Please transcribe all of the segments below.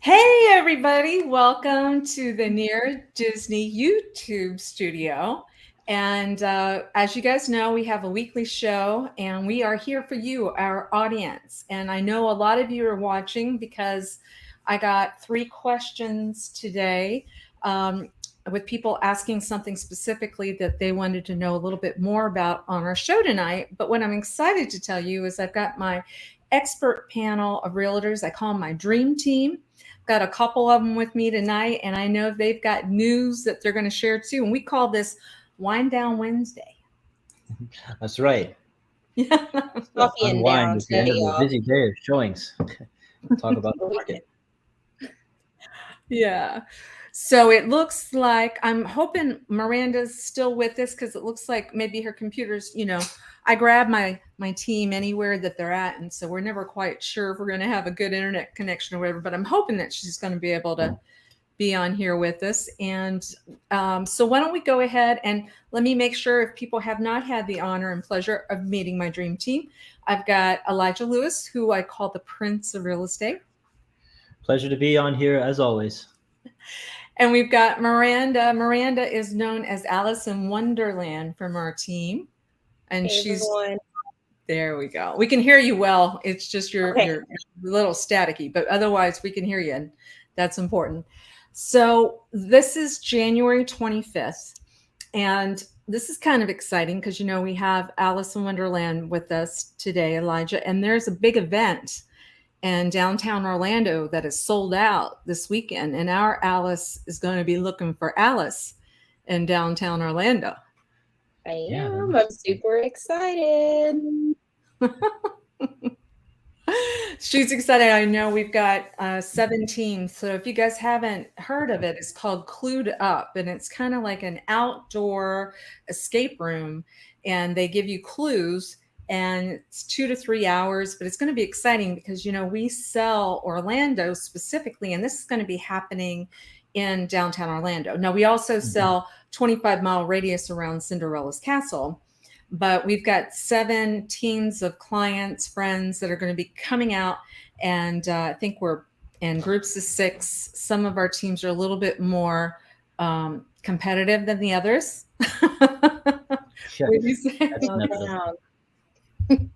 Hey everybody, welcome to the Near Disney YouTube studio. And as you guys know, we have a weekly show and we are here for you, our audience. And I know a lot of you are watching because I got 3 questions today with people asking something specifically that they wanted to know a little bit more about on our show tonight. But what I'm excited to tell you is I've got my expert panel of realtors. I call them my dream team. Got a couple of them with me tonight, and I know they've got news that they're going to share too. And we call this Wind Down Wednesday. That's right. Yeah. Coffee and Unwind down at the end today, of a y'all. busy day of showings. Talk about the market. Yeah. So it looks like I'm hoping Miranda's still with us because it looks like maybe her computer's, I grab my team anywhere that they're at. And so we're never quite sure if we're going to have a good internet connection or whatever, but I'm hoping that she's going to be able to be on here with us. And so why don't we go ahead and let me make sure if people have not had the honor and pleasure of meeting my dream team. I've got Elijah Lewis, who I call the Prince of Real Estate. Pleasure to be on here as always. And we've got Miranda. Miranda is known as Alice in Wonderland from our team. And Hey, she's everyone. there we go. We can hear you well. It's just you're Okay. you're a little staticky, but otherwise we can hear you, and that's important. So this is January 25th, and this is kind of exciting because we have Alice in Wonderland with us today, Elijah, and there's a big event in downtown Orlando that is sold out this weekend, and our Alice is going to be looking for Alice in downtown Orlando. I Yeah, am. I'm super excited. She's excited. I know we've got 17. So if you guys haven't heard of it, it's called Clued Up, and it's kind of like an outdoor escape room, and they give you clues, and it's 2 to 3 hours, but it's going to be exciting because we sell Orlando specifically, and this is going to be happening in downtown Orlando. Now we also sell 25-mile radius around Cinderella's castle. But we've got 7 teams of clients, friends that are going to be coming out. And I think we're in groups of 6. Some of our teams are a little bit more competitive than the others. yeah, Would you say? that's Calm inevitable. down.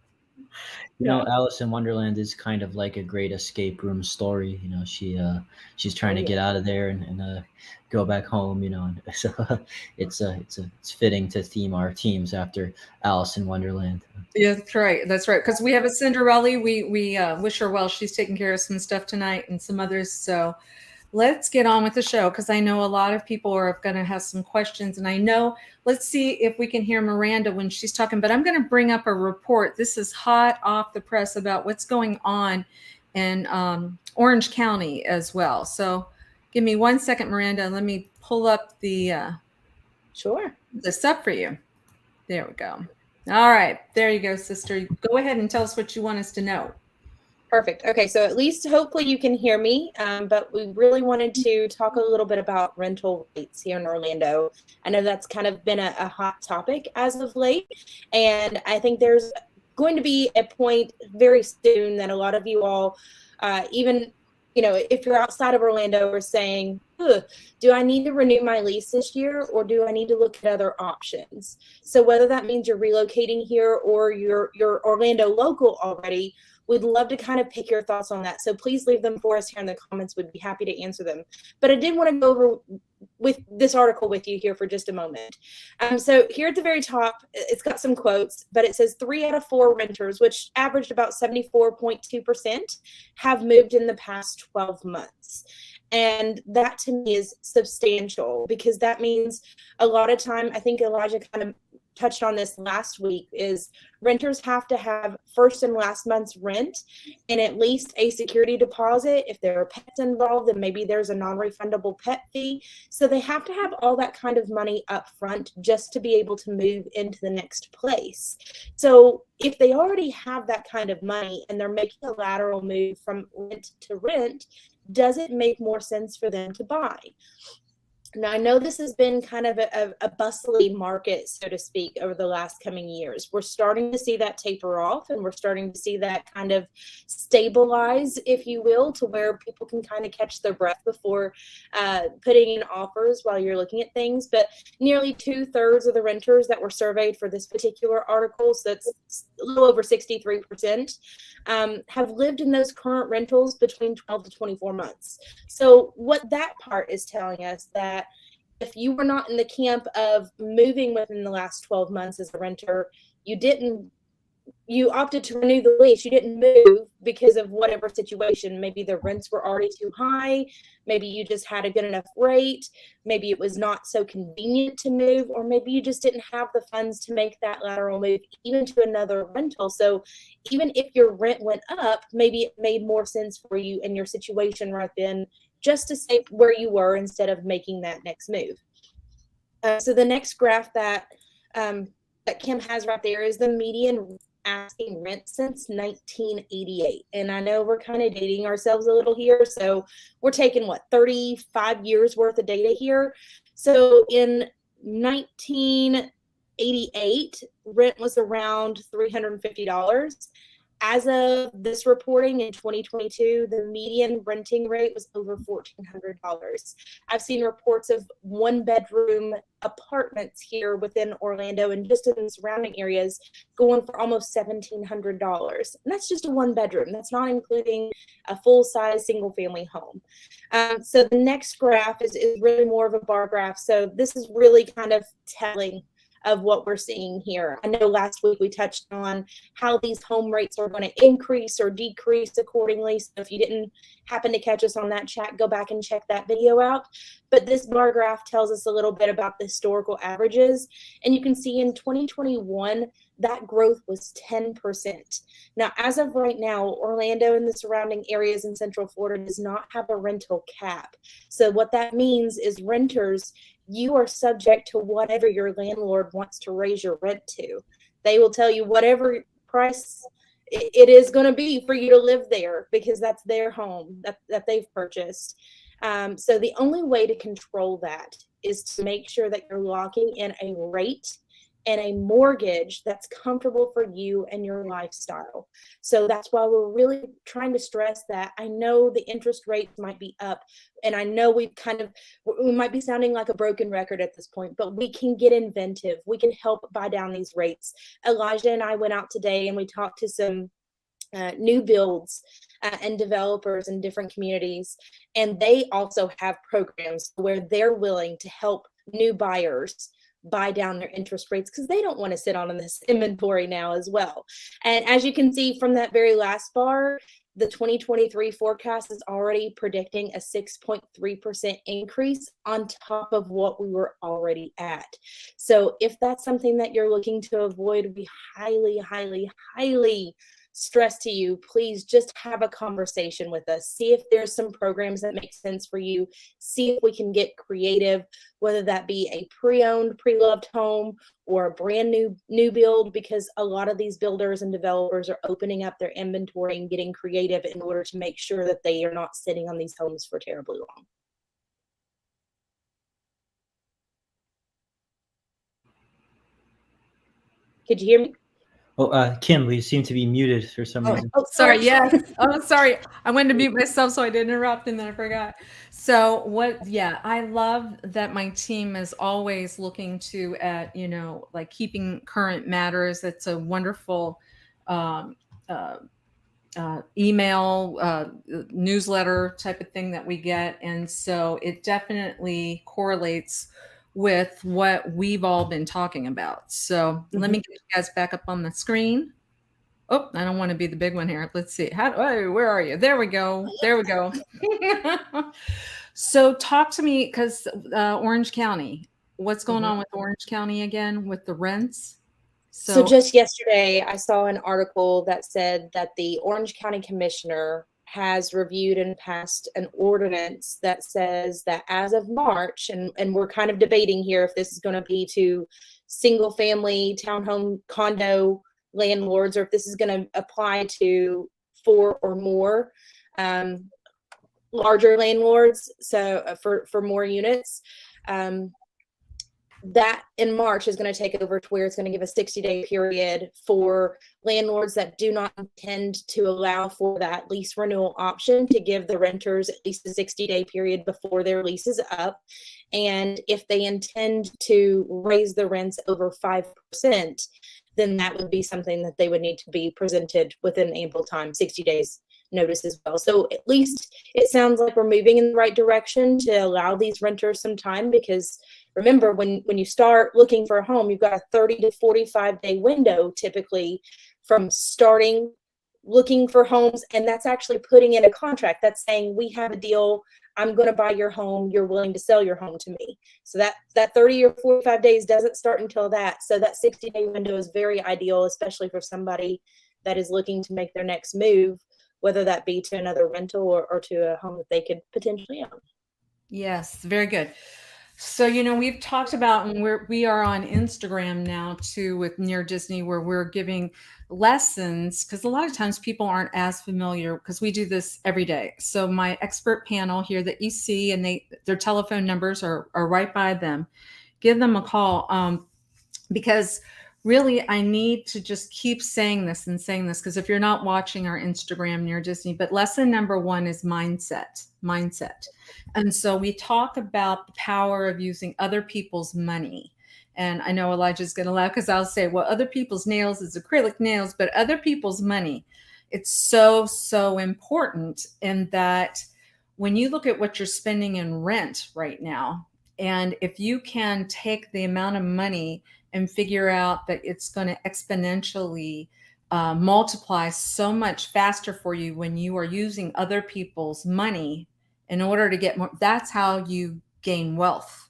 Yeah. Alice in Wonderland is kind of like a great escape room story. She's trying to get out of there and go back home. And so it's fitting to theme our teams after Alice in Wonderland. Yeah, that's right. That's right. Because we have a Cinderella. We wish her well. She's taking care of some stuff tonight and some others. So let's get on with the show because I know a lot of people are going to have some questions. And I know, let's see if we can hear Miranda when she's talking. But I'm going to bring up a report. This is hot off the press about what's going on in Orange County as well. So give me 1 second, Miranda. Let me pull up the Sure. stuff for you. There we go. All right. There you go, sister. Go ahead and tell us what you want us to know. Perfect. Okay, so at least hopefully you can hear me, but we really wanted to talk a little bit about rental rates here in Orlando. I know that's kind of been a hot topic as of late, and I think there's going to be a point very soon that a lot of you all, even if you're outside of Orlando, are saying, do I need to renew my lease this year, or do I need to look at other options? So whether that means you're relocating here or you're Orlando local already, we'd love to kind of pick your thoughts on that. So please leave them for us here in the comments. We'd be happy to answer them. But I did want to go over with this article with you here for just a moment. So here at the very top, it's got some quotes, but it says 3 out of 4 renters, which averaged about 74.2%, have moved in the past 12 months. And that to me is substantial because that means a lot of time, I think Elijah kind of touched on this last week, is renters have to have first and last month's rent and at least a security deposit. If there are pets involved, then maybe there's a non-refundable pet fee. So they have to have all that kind of money up front just to be able to move into the next place. So if they already have that kind of money and they're making a lateral move from rent to rent, does it make more sense for them to buy? Now, I know this has been kind of a bustly market, so to speak, over the last coming years. We're starting to see that taper off, and we're starting to see that kind of stabilize, if you will, to where people can kind of catch their breath before putting in offers while you're looking at things. But nearly 2/3 of the renters that were surveyed for this particular article, so that's a little over 63%, have lived in those current rentals between 12 to 24 months. So what that part is telling us that if you were not in the camp of moving within the last 12 months as a renter, you didn't you opted to renew the lease. You didn't move because of whatever situation. Maybe the rents were already too high. Maybe you just had a good enough rate. Maybe it was not so convenient to move, or maybe you just didn't have the funds to make that lateral move even to another rental. So even if your rent went up, maybe it made more sense for you in your situation right then just to stay where you were instead of making that next move. So the next graph that Kim has right there is the median asking rent since 1988. And I know we're kind of dating ourselves a little here. So we're taking 35 years worth of data here. So in 1988, rent was around $350. As of this reporting in 2022, the median renting rate was over $1,400. I've seen reports of one-bedroom apartments here within Orlando and just in the surrounding areas going for almost $1,700. And that's just a one-bedroom. That's not including a full-size single-family home. So the next graph is really more of a bar graph. So this is really kind of telling of what we're seeing here. I know last week we touched on how these home rates are going to increase or decrease accordingly. So if you didn't happen to catch us on that chat, go back and check that video out. But this bar graph tells us a little bit about the historical averages. And you can see in 2021, that growth was 10%. Now, as of right now, Orlando and the surrounding areas in Central Florida does not have a rental cap. So what that means is renters, you are subject to whatever your landlord wants to raise your rent to. They will tell you whatever price it is going to be for you to live there because that's their home that they've purchased. So the only way to control that is to make sure that you're locking in a rate and a mortgage that's comfortable for you and your lifestyle. So that's why we're really trying to stress that. I know the interest rates might be up, and I know we might be sounding like a broken record at this point, but we can get inventive. We can help buy down these rates. Elijah and I went out today and we talked to some new builds and developers in different communities, and they also have programs where they're willing to help new buyers buy down their interest rates because they don't want to sit on this inventory now as well. And as you can see from that very last bar, the 2023 forecast is already predicting a 6.3% increase on top of what we were already at. So if that's something that you're looking to avoid, we highly, highly, highly stress to you, please just have a conversation with us. See if there's some programs that make sense for you. See if we can get creative, whether that be a pre-owned, pre-loved home or a brand new build, because a lot of these builders and developers are opening up their inventory and getting creative in order to make sure that they are not sitting on these homes for terribly long. Could you hear me? Oh, Kim, we seem to be muted for some reason. Oh, Sorry, yes. Oh, sorry. I wanted to mute myself so I didn't interrupt and then I forgot. Yeah, I love that my team is always looking to at, like keeping current matters. It's a wonderful um, uh, email, newsletter type of thing that we get. And so it definitely correlates with what we've all been talking about. So let me get you guys back up on the screen. Oh, I don't want to be the big one here. Let's see. Where are you? There we go. There we go. So talk to me because Orange County, what's going on with Orange County again with the rents? So just yesterday, I saw an article that said that the Orange County Commissioner has reviewed and passed an ordinance that says that as of March, and we're kind of debating here if this is going to be to single family townhome condo landlords or if this is going to apply to 4 or more larger landlords, so for more units. That in March is going to take over to where it's going to give a 60-day period for landlords that do not intend to allow for that lease renewal option to give the renters at least a 60-day period before their lease is up. And if they intend to raise the rents over 5%, then that would be something that they would need to be presented within ample time, 60 days notice as well. So at least it sounds like we're moving in the right direction to allow these renters some time, because remember, when you start looking for a home, you've got a 30 to 45 day window typically from starting looking for homes, and that's actually putting in a contract that's saying, we have a deal, I'm going to buy your home, you're willing to sell your home to me. So that 30 or 45 days doesn't start until that. So that 60-day window is very ideal, especially for somebody that is looking to make their next move, whether that be to another rental or to a home that they could potentially own. Yes, very good. So, we've talked about, and we are on Instagram now too with Near Disney, where we're giving lessons, because a lot of times people aren't as familiar, because we do this every day. So my expert panel here that you see, and their telephone numbers are right by them. Give them a call. Because really I need to just keep saying this and saying this, because if you're not watching our Instagram Near Disney, but lesson number one is mindset. And so we talk about the power of using other people's money. And I know Elijah's going to laugh, because I'll say, well, other people's nails is acrylic nails, but other people's money. It's so, so important in that when you look at what you're spending in rent right now, and if you can take the amount of money and figure out that it's going to exponentially multiply so much faster for you when you are using other people's money in order to get more, that's how you gain wealth.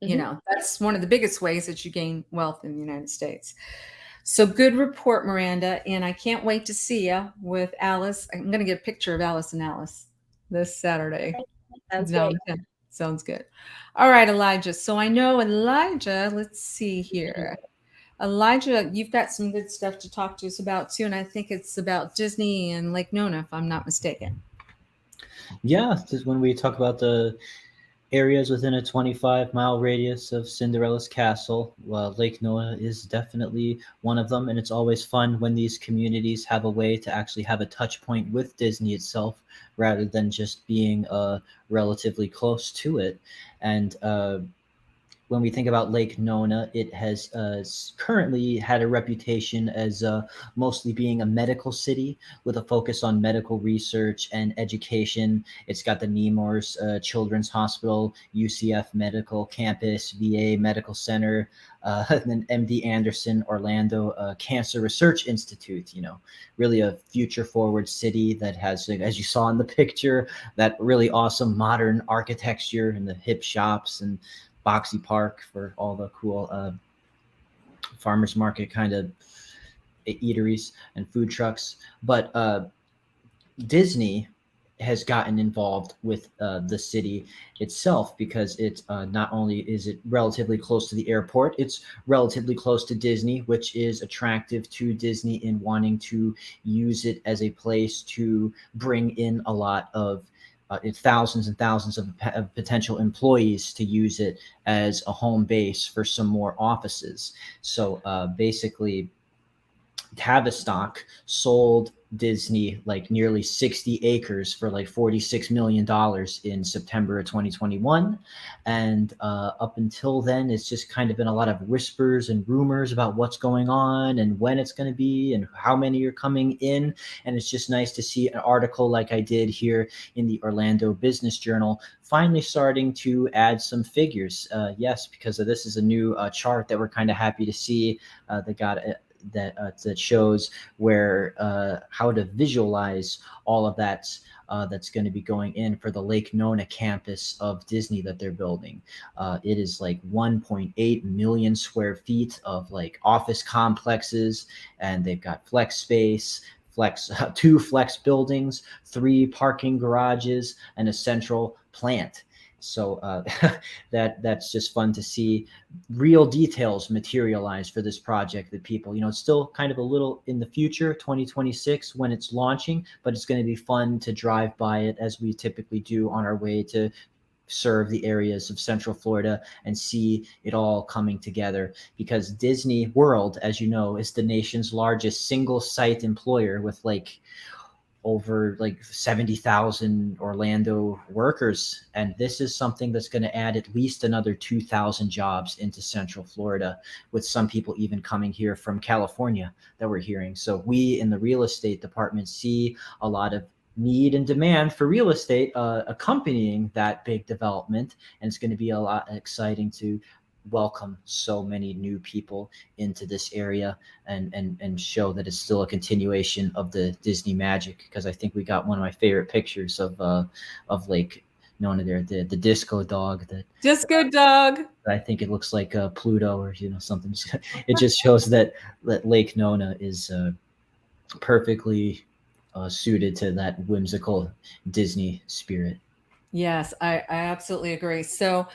That's one of the biggest ways that you gain wealth in the United States. So good report, Miranda. And I can't wait to see you with Alice. I'm going to get a picture of Alice and Alice this Saturday. Sounds Downtown. great. Sounds good. All right, Elijah. So I know Elijah, let's see here. Elijah, you've got some good stuff to talk to us about too. And I think it's about Disney and Lake Nona, if I'm not mistaken. Yeah, this is when we talk about the areas within a 25-mile radius of Cinderella's castle. Lake Noah is definitely one of them, and it's always fun when these communities have a way to actually have a touch point with Disney itself, rather than just being relatively close to it. And when we think about Lake Nona, it has currently had a reputation as mostly being a medical city with a focus on medical research and education. It's got the Nemours Children's Hospital, UCF Medical Campus, VA Medical Center, and then MD Anderson Orlando Cancer Research Institute. Really a future-forward city that has, as you saw in the picture, that really awesome modern architecture and the hip shops and Boxy Park for all the cool farmers market kind of eateries and food trucks. But Disney has gotten involved with the city itself, because it's not only is it relatively close to the airport, it's relatively close to Disney, which is attractive to Disney in wanting to use it as a place to bring in a lot of thousands and thousands of potential employees to use it as a home base for some more offices. So basically, Tavistock sold Disney like nearly 60 acres for like $46 million in September of 2021. And up until then, it's just kind of been a lot of whispers and rumors about what's going on and when it's going to be and how many are coming in. And it's just nice to see an article like I did here in the Orlando Business Journal finally starting to add some figures. Yes, because this is a new chart that we're kind of happy to see that got that shows where how to visualize all of that that's going to be going in for the Lake Nona campus of Disney that they're building. It is like 1.8 million square feet of like office complexes, and they've got flex space, two flex buildings, 3 parking garages, and a central plant. So that's just fun to see real details materialize for this project that people, it's still kind of a little in the future, 2026 when it's launching, but it's going to be fun to drive by it as we typically do on our way to serve the areas of Central Florida and see it all coming together, because Disney World, as you know, is the nation's largest single site employer with like over like 70,000 Orlando workers. And this is something that's going to add at least another 2,000 jobs into Central Florida, with some people even coming here from California that we're hearing. So we in the real estate department see a lot of need and demand for real estate accompanying that big development. And it's going to be a lot exciting to welcome so many new people into this area, and show that it's still a continuation of the Disney magic. Because I think we got one of my favorite pictures of like Nona there, the disco dog that Disco dog. I think it looks like Pluto or something. It just shows that Lake Nona is perfectly suited to that whimsical Disney spirit. Yes, I absolutely agree. So,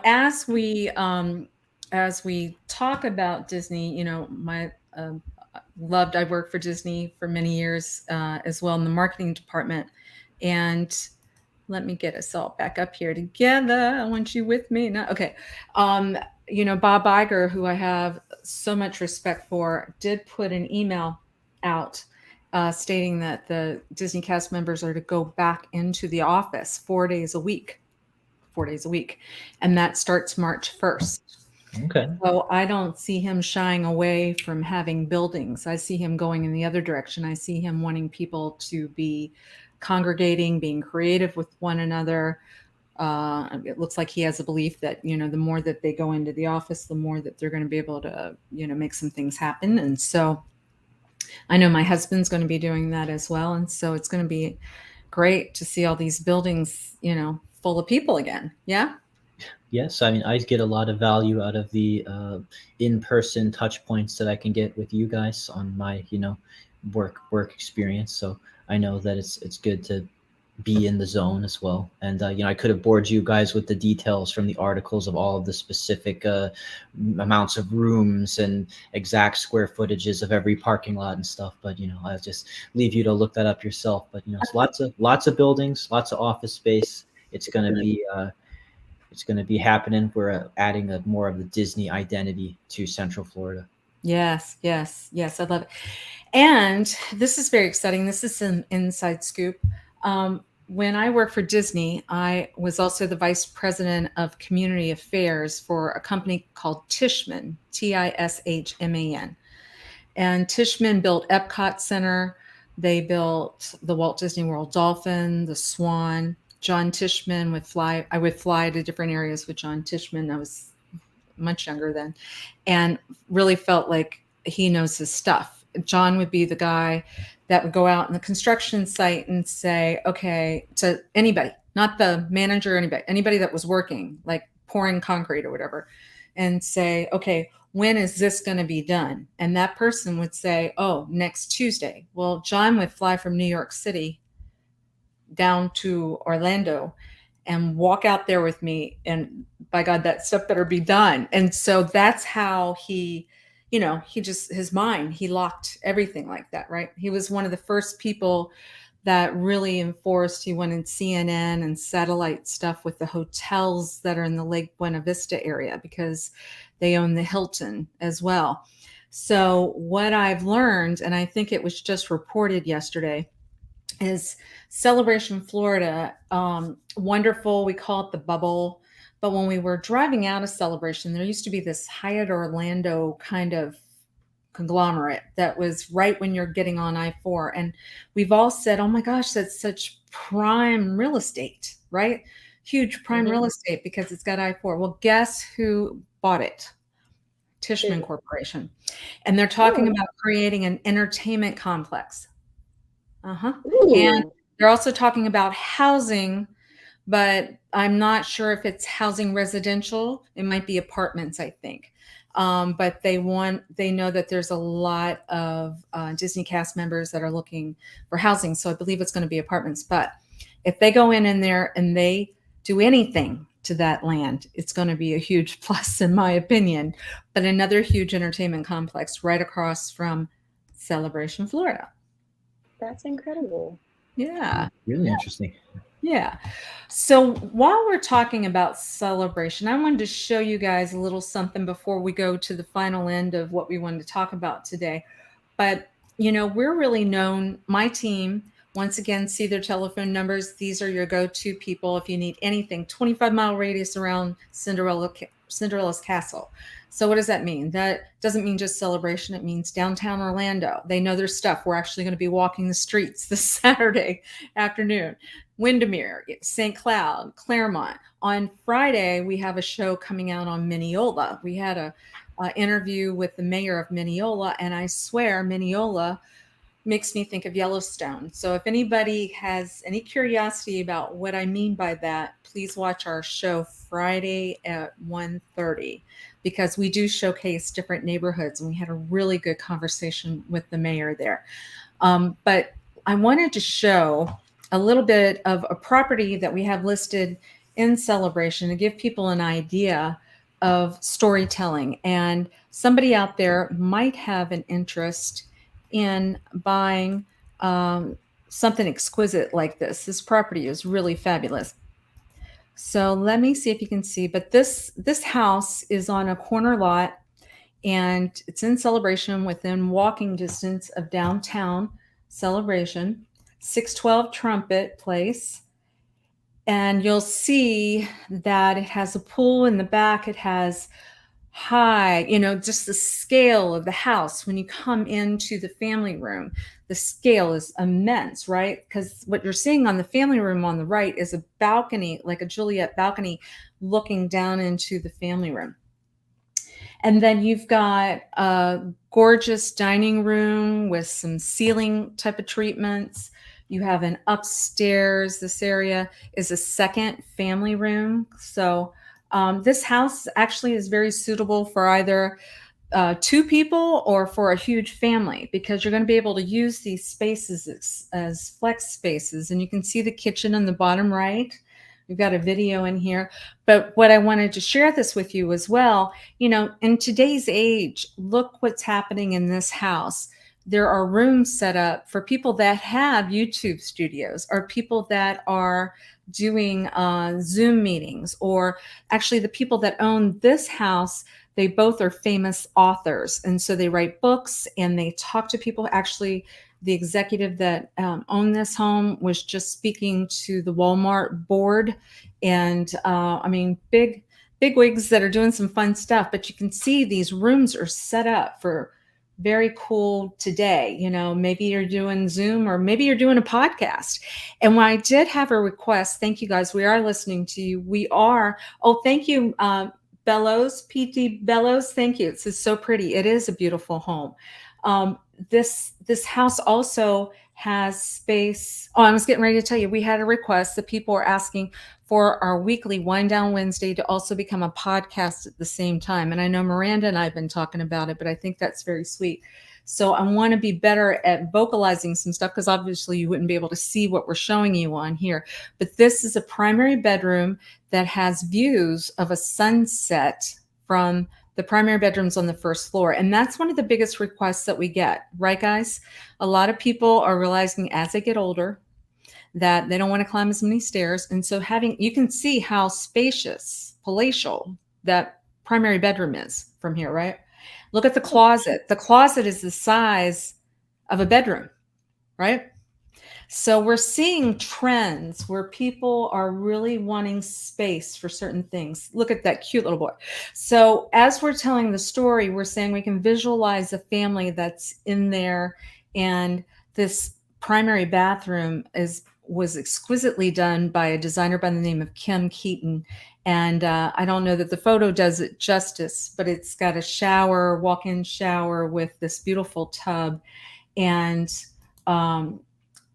as we talk about Disney, my loved I worked for Disney for many years as well in the marketing department. And let me get us all back up here together. I want you with me. No, okay. Bob Iger, who I have so much respect for, did put an email out stating that the Disney cast members are to go back into the office 4 days a week, 4 days a week. And that starts March 1st. Okay. So I don't see him shying away from having buildings. I see him going in the other direction. I see him wanting people to be congregating, being creative with one another. It looks like he has a belief that, the more that they go into the office, the more that they're going to be able to, make some things happen. And so I know my husband's going to be doing that as well. And so it's going to be great to see all these buildings, full of people again. Yeah. Yes, I mean, I get a lot of value out of the in-person touch points that I can get with you guys on my, work experience. So I know that it's good to be in the zone as well. And I could have bored you guys with the details from the articles of all of the specific amounts of rooms and exact square footages of every parking lot and stuff. But I'll just leave you to look that up yourself. But it's lots of buildings, lots of office space. It's going to be happening. We're adding more of the Disney identity to Central Florida. Yes, yes, yes. I love it. And this is very exciting. This is an inside scoop. When I worked for Disney, I was also the vice president of community affairs for a company called Tishman, Tishman. And Tishman built Epcot Center. They built the Walt Disney World Dolphin, the Swan. John Tishman I would fly to different areas with John Tishman. I was much younger then, and really felt like he knows his stuff. John would be the guy that would go out in the construction site and say, okay, to anybody, not the manager, anybody that was working, like pouring concrete or whatever, and say, okay, when is this going to be done? And that person would say, oh, next Tuesday. Well, John would fly from New York City down to Orlando and walk out there with me, and by God, that stuff better be done. And so that's how he his mind, he locked everything like that, right? He was one of the first people that really enforced. He wanted CNN and satellite stuff with the hotels that are in the Lake Buena Vista area, because they own the Hilton as well. So what I've learned, and I think it was just reported yesterday, is Celebration Florida, wonderful. We call it the bubble. But when we were driving out of Celebration, there used to be this Hyatt Orlando kind of conglomerate that was right when you're getting on I-4. And we've all said, oh my gosh, that's such prime real estate, right? Huge prime real estate because it's got I-4. Well, guess who bought it? Tishman Corporation. And they're talking about creating an entertainment complex. And they're also talking about housing, but I'm not sure if it's housing residential. It might be apartments, I think. But they know that there's a lot of Disney cast members that are looking for housing. So I believe it's going to be apartments. But if they go in there and they do anything to that land, it's going to be a huge plus, in my opinion. But another huge entertainment complex right across from Celebration Florida. That's incredible. Yeah. Really interesting. Yeah. So while we're talking about celebration, I wanted to show you guys a little something before we go to the final end of what we wanted to talk about today. But, we're really known, my team, once again, see their telephone numbers. These are your go to people if you need anything, 25-mile radius around Cinderella's castle. So, what does that mean? That doesn't mean just celebration, it means downtown Orlando. They know their stuff. We're actually going to be walking the streets this Saturday afternoon. Windermere, St. Cloud, Claremont. On Friday, we have a show coming out on Mineola. We had a interview with the mayor of Mineola, and I swear Mineola makes me think of Yellowstone. So if anybody has any curiosity about what I mean by that, please watch our show Friday at 1:30, because we do showcase different neighborhoods, and we had a really good conversation with the mayor there. But I wanted to show a little bit of a property that we have listed in Celebration to give people an idea of storytelling. And somebody out there might have an interest in buying something exquisite like this. This property is really fabulous. So let me see if you can see. But this house is on a corner lot, and it's in Celebration, within walking distance of downtown Celebration, 612 Trumpet Place. And you'll see that it has a pool in the back. It has just the scale of the house. When you come into the family room, the scale is immense, right? Because what you're seeing on the family room on the right is a balcony, like a Juliet balcony, looking down into the family room. And then you've got a gorgeous dining room with some ceiling type of treatments. You have an upstairs. This area is a second family room. So this house actually is very suitable for either two people or for a huge family, because you're going to be able to use these spaces as flex spaces. And you can see the kitchen in the bottom right. We've got a video in here. But what I wanted to share this with you as well, in today's age, look what's happening in this house. There are rooms set up for people that have YouTube studios, or people that are doing Zoom meetings, or actually the people that own this house, they both are famous authors. And so they write books and they talk to people. Actually, the executive that owned this home was just speaking to the Walmart board. And big wigs that are doing some fun stuff. But you can see these rooms are set up for very cool today. Maybe you're doing Zoom, or maybe you're doing a podcast. And when I did have a request, thank you guys. We are listening to you. Thank you, Bellows, PT Bellows. Thank you. It's so pretty. It is a beautiful home. This house also has space. Oh, I was getting ready to tell you, we had a request that people are asking for our weekly Wind Down Wednesday to also become a podcast at the same time. And I know Miranda and I have been talking about it, but I think that's very sweet. So I want to be better at vocalizing some stuff, because obviously you wouldn't be able to see what we're showing you on here. But this is a primary bedroom that has views of a sunset from the primary bedroom's on the first floor. And that's one of the biggest requests that we get, right, guys? A lot of people are realizing as they get older that they don't want to climb as many stairs. And so you can see how spacious, palatial that primary bedroom is from here, right? Look at the closet. The closet is the size of a bedroom, right? So we're seeing trends where people are really wanting space for certain things. Look at that cute little boy. So as we're telling the story, we're saying we can visualize a family that's in there. And this primary bathroom was exquisitely done by a designer by the name of Kim Keaton. And I don't know that the photo does it justice, but it's got a shower, walk-in shower with this beautiful tub. And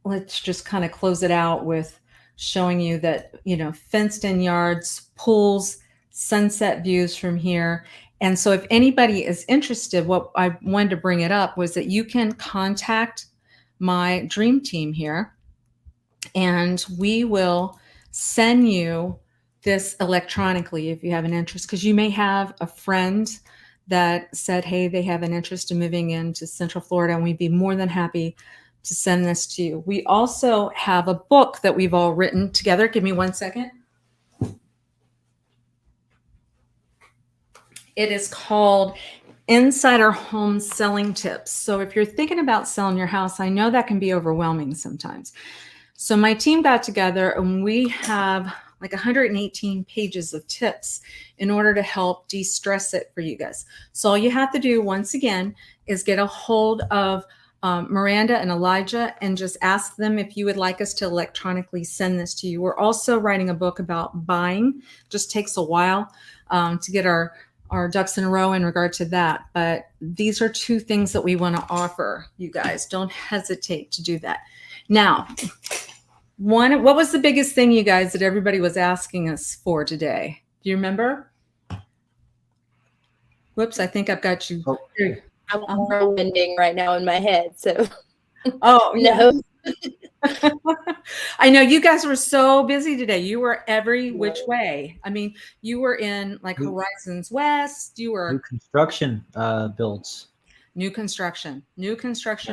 let's just kind of close it out with showing you that, fenced in yards, pools, sunset views from here. And so if anybody is interested, what I wanted to bring it up was that you can contact my dream team here, and we will send you this electronically if you have an interest, because you may have a friend that said, hey, they have an interest in moving into Central Florida, and we'd be more than happy to send this to you. We also have a book that we've all written together. Give me 1 second. It is called Insider Home Selling Tips. So if you're thinking about selling your house, I know that can be overwhelming sometimes. So my team got together and we have like 118 pages of tips in order to help de-stress it for you guys. So all you have to do, once again, is get a hold of Miranda and Elijah and just ask them if you would like us to electronically send this to you. We're also writing a book about buying. Just takes a while to get our ducks in a row in regard to that. But these are two things that we want to offer you guys. Don't hesitate to do that. Now, what was the biggest thing, you guys, that everybody was asking us for today? Do you remember? Whoops, I think I've got you. Oh, I'm whirlwinding right now in my head. So, oh no. Yeah. I know you guys were so busy today. You were every which way. I mean, you were in like Horizons West. You were new construction builds. New construction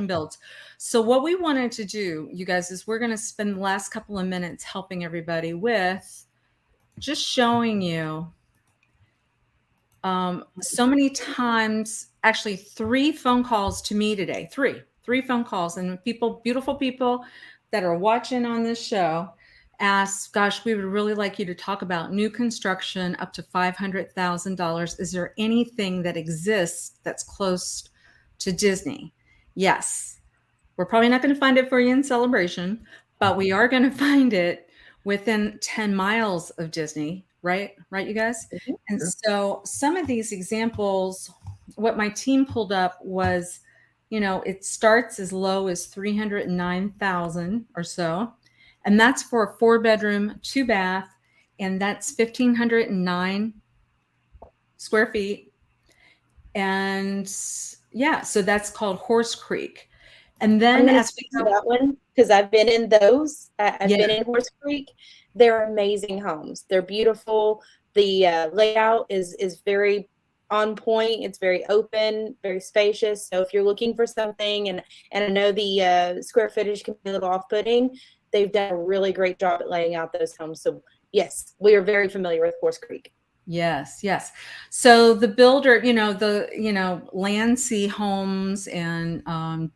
builds. So what we wanted to do, you guys, is we're going to spend the last couple of minutes helping everybody with just showing you so many times, actually 3 phone calls to me today, three phone calls, and people, beautiful people that are watching on this show asked, gosh, we would really like you to talk about new construction up to $500,000. Is there anything that exists that's close to Disney? Yes. We're probably not going to find it for you in Celebration, but we are going to find it within 10 miles of Disney, right? Right, you guys? Mm-hmm. And so some of these examples, what my team pulled up was, it starts as low as 309,000 or so. And that's for a 4-bedroom, 2-bath, and that's 1,509 square feet. And yeah, so that's called Horse Creek. And then as we go, that one, because I've been in those. I've been in Horse Creek. They're amazing homes. They're beautiful. The layout is very on point. It's very open, very spacious. So if you're looking for something, and I know the square footage can be a little off-putting, they've done a really great job at laying out those homes. So yes, we are very familiar with Horse Creek. Yes. So the builder, Landsea Homes and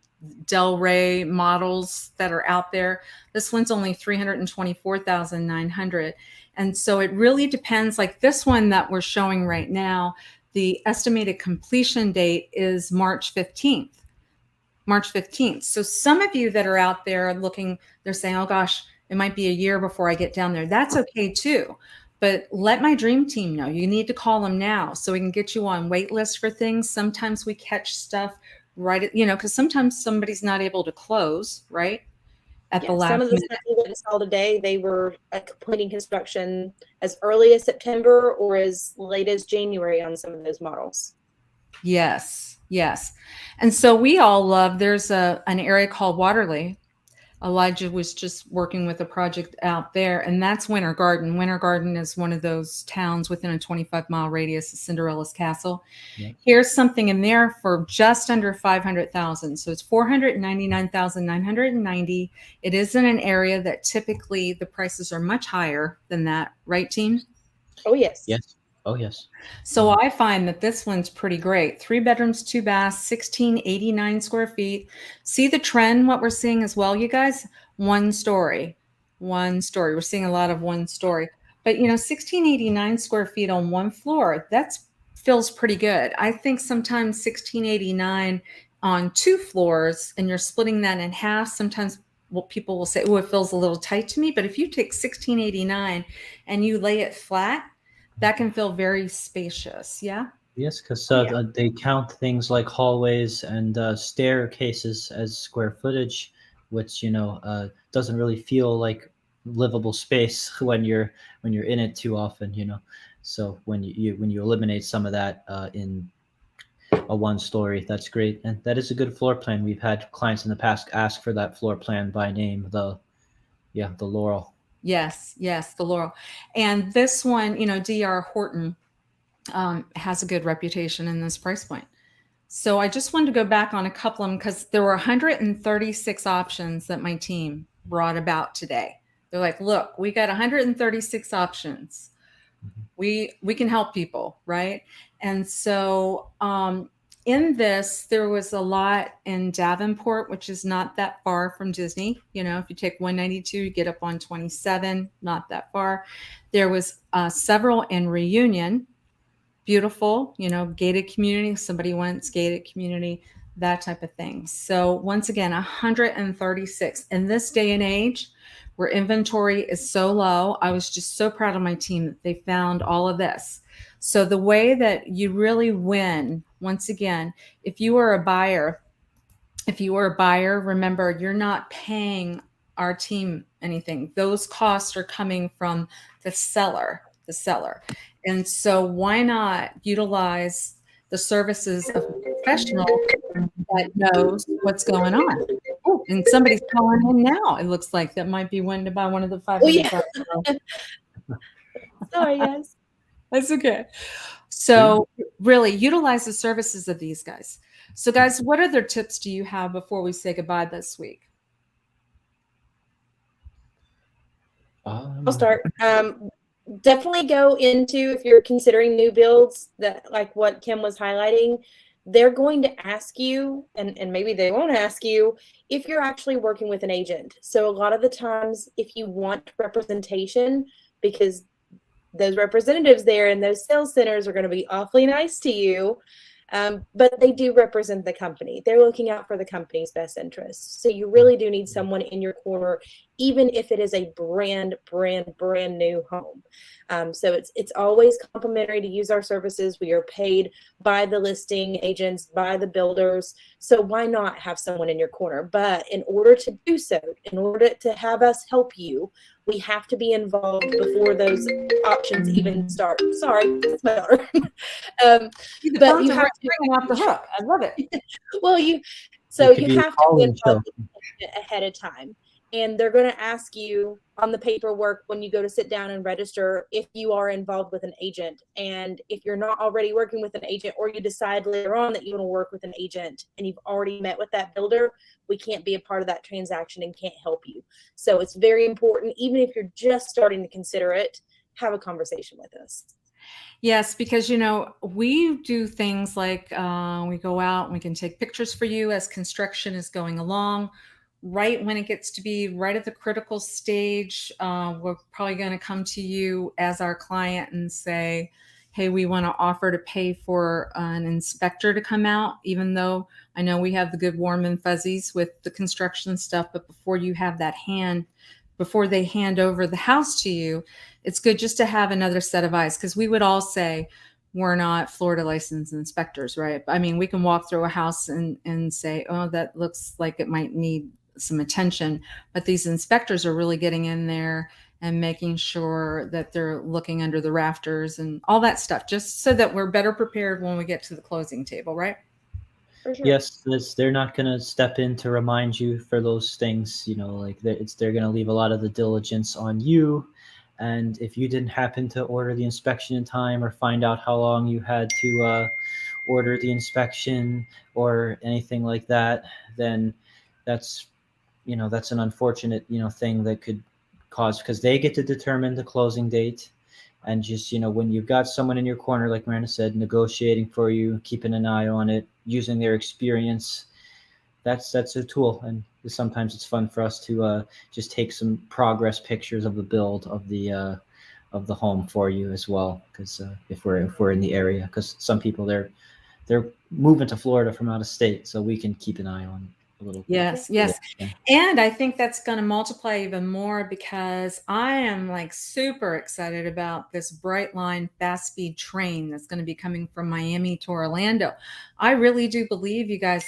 Del Rey models that are out there, this one's only 324,900. And so it really depends. Like this one that we're showing right now, the estimated completion date is March 15th. So some of you that are out there looking, they're saying, oh gosh, it might be a year before I get down there. That's okay too. But let my dream team know. You need to call them now so we can get you on wait list for things. Sometimes we catch stuff right, because sometimes somebody's not able to close, right? At the last some of the stuff we installed today, they were completing construction as early as September or as late as January on some of those models. Yes. And so we all love, there's an area called Waterley. Elijah was just working with a project out there, and that's Winter Garden. Winter Garden is one of those towns within a 25-mile radius of Cinderella's Castle. Yeah. Here's something in there for just under 500,000. So it's 499,990. It is in an area that typically the prices are much higher than that, right, team? Oh, yes. Yes. Oh, yes. So I find that this one's pretty great. 3 bedrooms, 2 baths, 1,689 square feet. See the trend, what we're seeing as well, you guys? One story. We're seeing a lot of one story. But, 1,689 square feet on one floor, that feels pretty good. I think sometimes 1,689 on 2 floors and you're splitting that in half, sometimes people will say, oh, it feels a little tight to me. But if you take 1,689 and you lay it flat, that can feel very spacious. Yeah. Yes, because they count things like hallways and staircases as square footage, which doesn't really feel like livable space when you're in it too often. So when you eliminate some of that in a one story, that's great, and that is a good floor plan. We've had clients in the past ask for that floor plan by name. The Laurel. Yes, the Laurel. And this one, DR Horton has a good reputation in this price point. So I just wanted to go back on a couple of them because there were 136 options that my team brought about today. They're like, look, we got 136 options. We can help people, right? And so in this, there was a lot in Davenport, which is not that far from Disney. You know, if you take 192, you get up on 27, not that far. There was several in Reunion, beautiful, you know, gated community. Somebody wants gated community, that type of thing. So once again, 136 in this day and age where inventory is so low. I was just so proud of my team that they found all of this. So the way that you really win, once again, if you are a buyer, remember you're not paying our team anything. Those costs are coming from the seller. And so why not utilize the services of a professional that knows what's going on? Oh, and somebody's calling in now. It looks like that might be wanting to buy one of the Oh yeah. 500. Sorry, guys. That's okay. So really utilize the services of these guys. So guys, what other tips do you have before we say goodbye this week? I'll start. Definitely go into, if you're considering new builds, that like what Kim was highlighting, they're going to ask you, and maybe they won't ask you, if you're actually working with an agent. So a lot of the times, if you want representation, because those representatives there in those sales centers are going to be awfully nice to you, but they do represent the company. They're looking out for the company's best interests. So you really do need someone in your corner, even if it is a brand new home. So it's always complimentary to use our services. We are paid by the listing agents, by the builders. So why not have someone in your corner? But in order to do so, in order to have us help you, we have to be involved before those options even start. Sorry, that's my daughter. But you have to bring off the hook. I love it. Well, you have to be involved ahead of time. And they're going to ask you on the paperwork when you go to sit down and register if you are involved with an agent. And if you're not already working with an agent, or you decide later on that you want to work with an agent and you've already met with that builder, we can't be a part of that transaction and can't help you. So it's very important, even if you're just starting to consider it, have a conversation with us. Yes, because you know we do things like we go out and we can take pictures for you as construction is going along. Right when it gets to be right at the critical stage, we're probably going to come to you as our client and say, "Hey, we want to offer to pay for an inspector to come out." Even though I know we have the good warm and fuzzies with the construction stuff, but before they hand over the house to you, it's good just to have another set of eyes, because we would all say we're not Florida licensed inspectors, right? I mean, we can walk through a house and say, oh, that looks like it might need some attention. But these inspectors are really getting in there and making sure that they're looking under the rafters and all that stuff, just so that we're better prepared when we get to the closing table, right? For sure. Yes, they're not going to step in to remind you for those things. You know, like they're going to leave a lot of the diligence on you. And if you didn't happen to order the inspection in time, or find out how long you had to order the inspection or anything like that, then that's that's an unfortunate thing that could cause, because they get to determine the closing date. And just when you've got someone in your corner, like Miranda said, negotiating for you, keeping an eye on it, using their experience, that's a tool. And sometimes it's fun for us to just take some progress pictures of the build of the home for you as well, because if we're in the area, because some people they're moving to Florida from out of state, so we can keep an eye on a little. Yes. Yeah. And I think that's going to multiply even more, because I am like super excited about this Brightline fast speed train that's going to be coming from Miami to Orlando. I really do believe, you guys,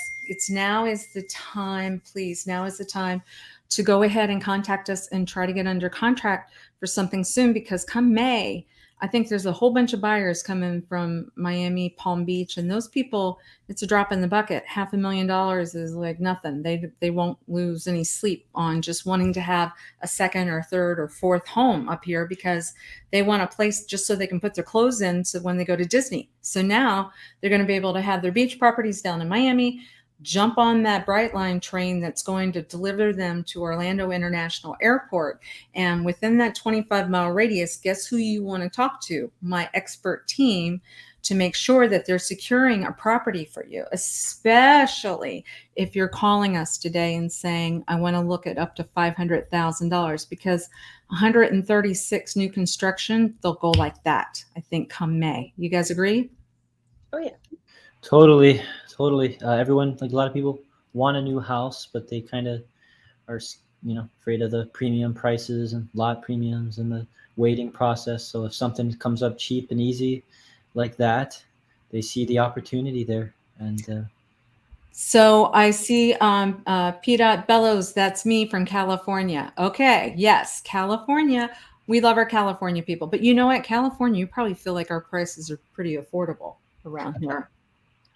now is the time, please. Now is the time to go ahead and contact us and try to get under contract for something soon, because come May, I think there's a whole bunch of buyers coming from Miami, Palm Beach, and those people, it's a drop in the bucket. $500,000 is like nothing. They won't lose any sleep on just wanting to have a second or third or fourth home up here because they want a place just so they can put their clothes in so when they go to Disney. So now they're going to be able to have their beach properties down in Miami, jump on that Brightline train that's going to deliver them to Orlando International Airport. And within that 25-mile radius, guess who you want to talk to? My expert team, to make sure that they're securing a property for you, especially if you're calling us today and saying, I want to look at up to $500,000, because 136 new construction, they'll go like that, I think, come May. You guys agree? Oh, yeah. Totally. Everyone, like a lot of people, want a new house, but they kind of are, afraid of the premium prices and lot premiums and the waiting process. So if something comes up cheap and easy like that, they see the opportunity there. And So I see P. Bellows, that's me from California. Okay, yes, California. We love our California people. But you know what? California, you probably feel like our prices are pretty affordable around here,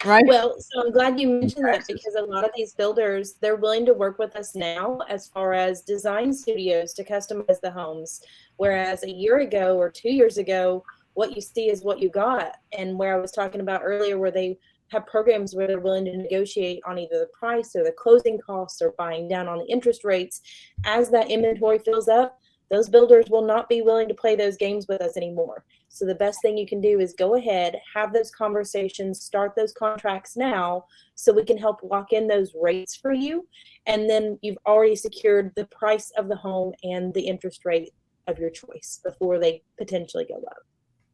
right? Well, so I'm glad you mentioned that, taxes. because a lot of these builders, they're willing to work with us now as far as design studios to customize the homes. Whereas a year ago or 2 years ago, what you see is what you got. And where I was talking about earlier, where they have programs where they're willing to negotiate on either the price or the closing costs or buying down on the interest rates, as that inventory fills up, those builders will not be willing to play those games with us anymore. So the best thing you can do is go ahead, have those conversations, start those contracts now, so we can help lock in those rates for you. And then you've already secured the price of the home and the interest rate of your choice before they potentially go up.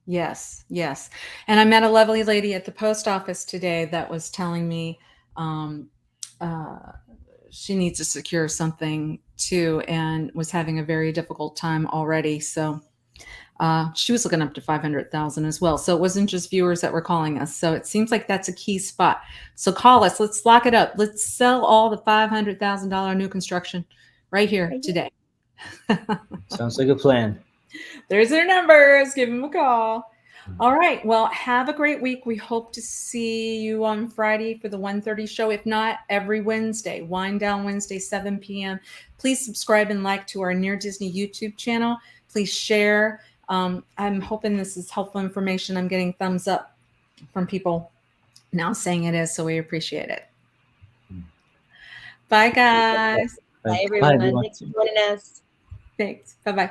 Yes, yes. And I met a lovely lady at the post office today that was telling me um, uh, she needs to secure something too, and was having a very difficult time already. So she was looking up to 500,000 as well. So it wasn't just viewers that were calling us. So it seems like that's a key spot. So call us. Let's lock it up. Let's sell all the $500,000 new construction right here today. Sounds like a plan. There's their numbers. Give them a call. All right. Well, have a great week. We hope to see you on Friday for the 1:30 show. If not, every Wednesday, Wind Down Wednesday, 7 p.m. Please subscribe and like to our Near Disney YouTube channel. Please share. I'm hoping this is helpful information. I'm getting thumbs up from people now saying it is, so we appreciate it. Bye, guys. Bye, everyone. Bye, everyone. Thanks for joining us. Thanks. Bye-bye.